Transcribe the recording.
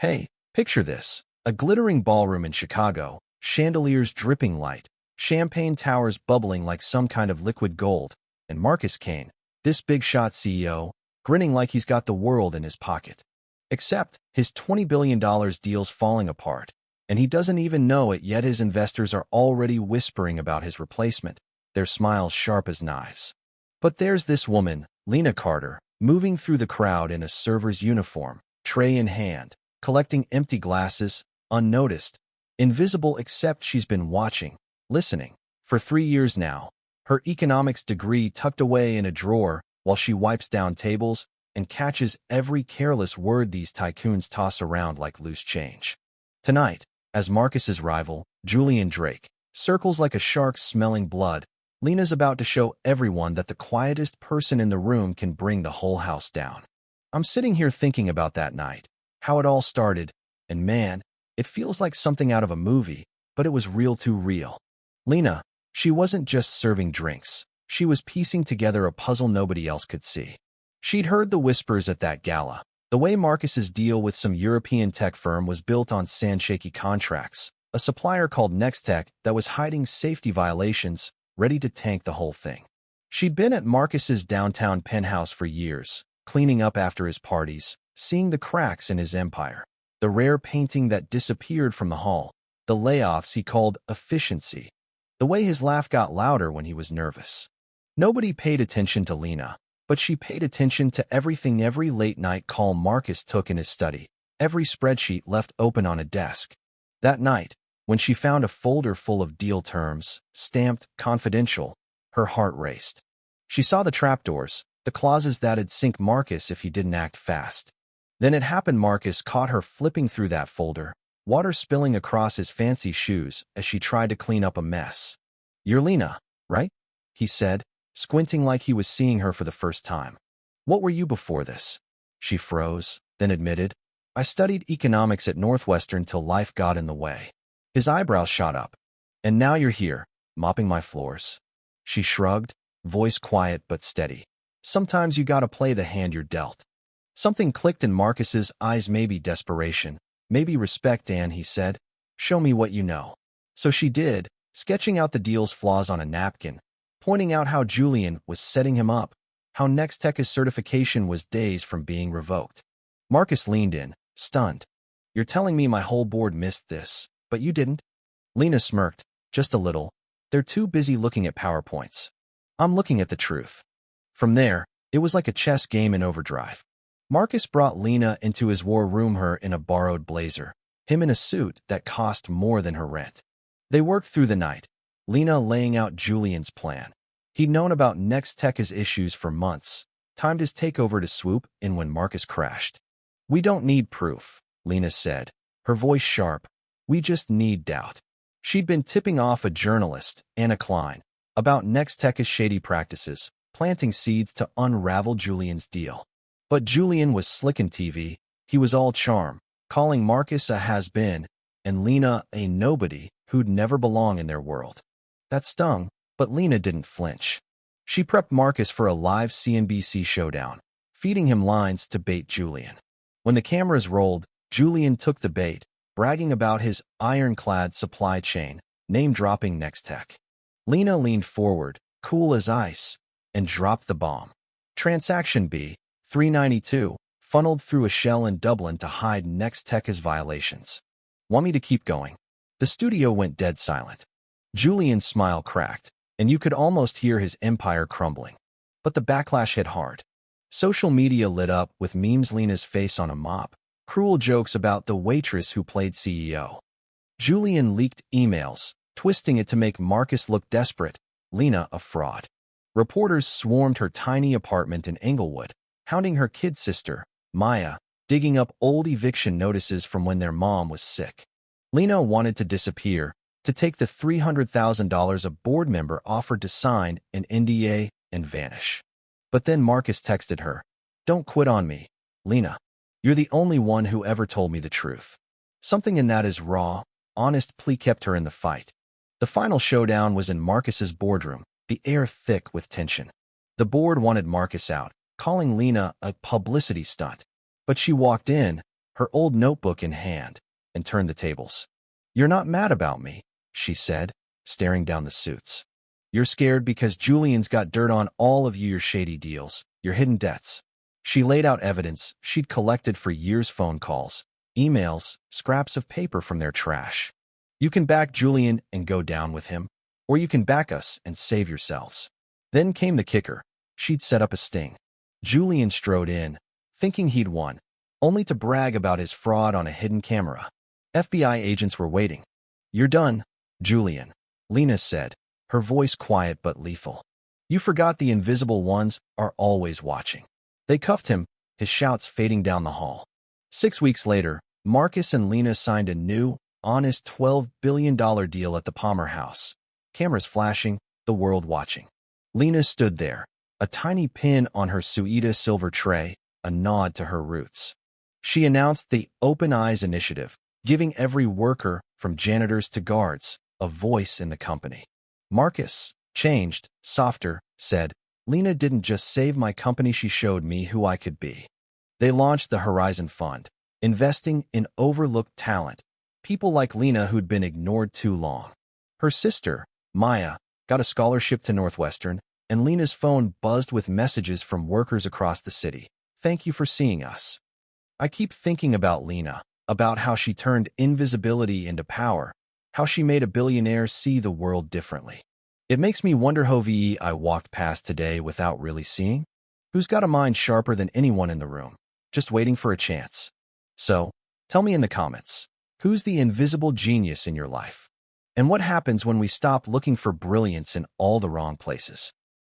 Hey, picture this. A glittering ballroom in Chicago, chandeliers dripping light, champagne towers bubbling like some kind of liquid gold, and Marcus Kane, this big-shot CEO, grinning like he's got the world in his pocket. Except his $20 billion deal's falling apart, and he doesn't even know it yet. His investors are already whispering about his replacement, their smiles sharp as knives. But there's this woman, Lena Carter, moving through the crowd in a server's uniform, tray in hand, collecting empty glasses, unnoticed, invisible, except she's been watching, listening, for 3 years now, her economics degree tucked away in a drawer while she wipes down tables and catches every careless word these tycoons toss around like loose change. Tonight, as Marcus's rival, Julian Drake, circles like a shark smelling blood, Lena's about to show everyone that the quietest person in the room can bring the whole house down. I'm sitting here thinking about that night, how it all started, and man, it feels like something out of a movie, but it was real too real. Lena, she wasn't just serving drinks. She was piecing together a puzzle nobody else could see. She'd heard the whispers at that gala. The way Marcus's deal with some European tech firm was built on sand-shaky contracts, a supplier called Nextech that was hiding safety violations, ready to tank the whole thing. She'd been at Marcus's downtown penthouse for years, cleaning up after his parties, seeing the cracks in his empire, the rare painting that disappeared from the hall, the layoffs he called efficiency, the way his laugh got louder when he was nervous. Nobody paid attention to Lena, but she paid attention to everything. Every late-night call Marcus took in his study, every spreadsheet left open on a desk. That night, when she found a folder full of deal terms, stamped confidential, her heart raced. She saw the trapdoors, the clauses that'd sink Marcus if he didn't act fast. Then it happened. Marcus caught her flipping through that folder, water spilling across his fancy shoes as she tried to clean up a mess. "You're Lena, right?" he said, squinting like he was seeing her for the first time. "What were you before this?" She froze, then admitted, "I studied economics at Northwestern till life got in the way." His eyebrows shot up. "And now you're here, mopping my floors." She shrugged, voice quiet but steady. "Sometimes you gotta play the hand you're dealt." Something clicked in Marcus's eyes, maybe desperation, maybe respect. "And," he said, "show me what you know." So she did, sketching out the deal's flaws on a napkin, pointing out how Julian was setting him up, how Nextech's certification was days from being revoked. Marcus leaned in, stunned. "You're telling me my whole board missed this, but you didn't?" Lena smirked, "Just a little. They're too busy looking at PowerPoints. I'm looking at the truth." From there, it was like a chess game in overdrive. Marcus brought Lena into his war room, her in a borrowed blazer, him in a suit that cost more than her rent. They worked through the night, Lena laying out Julian's plan. He'd known about Nextech's issues for months, timed his takeover to swoop in when Marcus crashed. "We don't need proof," Lena said, her voice sharp. "We just need doubt." She'd been tipping off a journalist, Anna Klein, about Nextech's shady practices, planting seeds to unravel Julian's deal. But Julian was slick in TV. He was all charm, calling Marcus a has-been, and Lena a nobody who'd never belong in their world. That stung, but Lena didn't flinch. She prepped Marcus for a live CNBC showdown, feeding him lines to bait Julian. When the cameras rolled, Julian took the bait, bragging about his ironclad supply chain, name-dropping Nextech. Lena leaned forward, cool as ice, and dropped the bomb. Transaction B, 392, funneled through a shell in Dublin to hide Nextech's violations. "Want me to keep going?" The studio went dead silent. Julian's smile cracked, and you could almost hear his empire crumbling. But the backlash hit hard. Social media lit up with memes, Lena's face on a mop, cruel jokes about the waitress who played CEO. Julian leaked emails, twisting it to make Marcus look desperate, Lena a fraud. Reporters swarmed her tiny apartment in Englewood, hounding her kid sister, Maya, digging up old eviction notices from when their mom was sick. Lena wanted to disappear, to take the $300,000 a board member offered to sign an NDA and vanish. But then Marcus texted her, "Don't quit on me, Lena. You're the only one who ever told me the truth." Something in that is raw, honest plea kept her in the fight. The final showdown was in Marcus's boardroom, the air thick with tension. The board wanted Marcus out, calling Lena a publicity stunt. But she walked in, her old notebook in hand, and turned the tables. "You're not mad about me," she said, staring down the suits. "You're scared because Julian's got dirt on all of your shady deals, your hidden debts." She laid out evidence she'd collected for years: phone calls, emails, scraps of paper from their trash. "You can back Julian and go down with him, or you can back us and save yourselves." Then came the kicker. She'd set up a sting. Julian strode in, thinking he'd won, only to brag about his fraud on a hidden camera. FBI agents were waiting. "You're done, Julian," Lena said, her voice quiet but lethal. "You forgot the invisible ones are always watching." They cuffed him, his shouts fading down the hall. 6 weeks later, Marcus and Lena signed a new, honest $12 billion deal at the Palmer House. Cameras flashing, the world watching. Lena stood there, a tiny pin on her Suida silver tray, a nod to her roots. She announced the Open Eyes Initiative, giving every worker, from janitors to guards, a voice in the company. Marcus, changed, softer, said, "Lena didn't just save my company, she showed me who I could be." They launched the Horizon Fund, investing in overlooked talent, people like Lena who'd been ignored too long. Her sister, Maya, got a scholarship to Northwestern, and Lena's phone buzzed with messages from workers across the city. "Thank you for seeing us." I keep thinking about Lena, about how she turned invisibility into power, how she made a billionaire see the world differently. It makes me wonder who I walked past today without really seeing. Who's got a mind sharper than anyone in the room, just waiting for a chance? So, tell me in the comments, who's the invisible genius in your life? And what happens when we stop looking for brilliance in all the wrong places?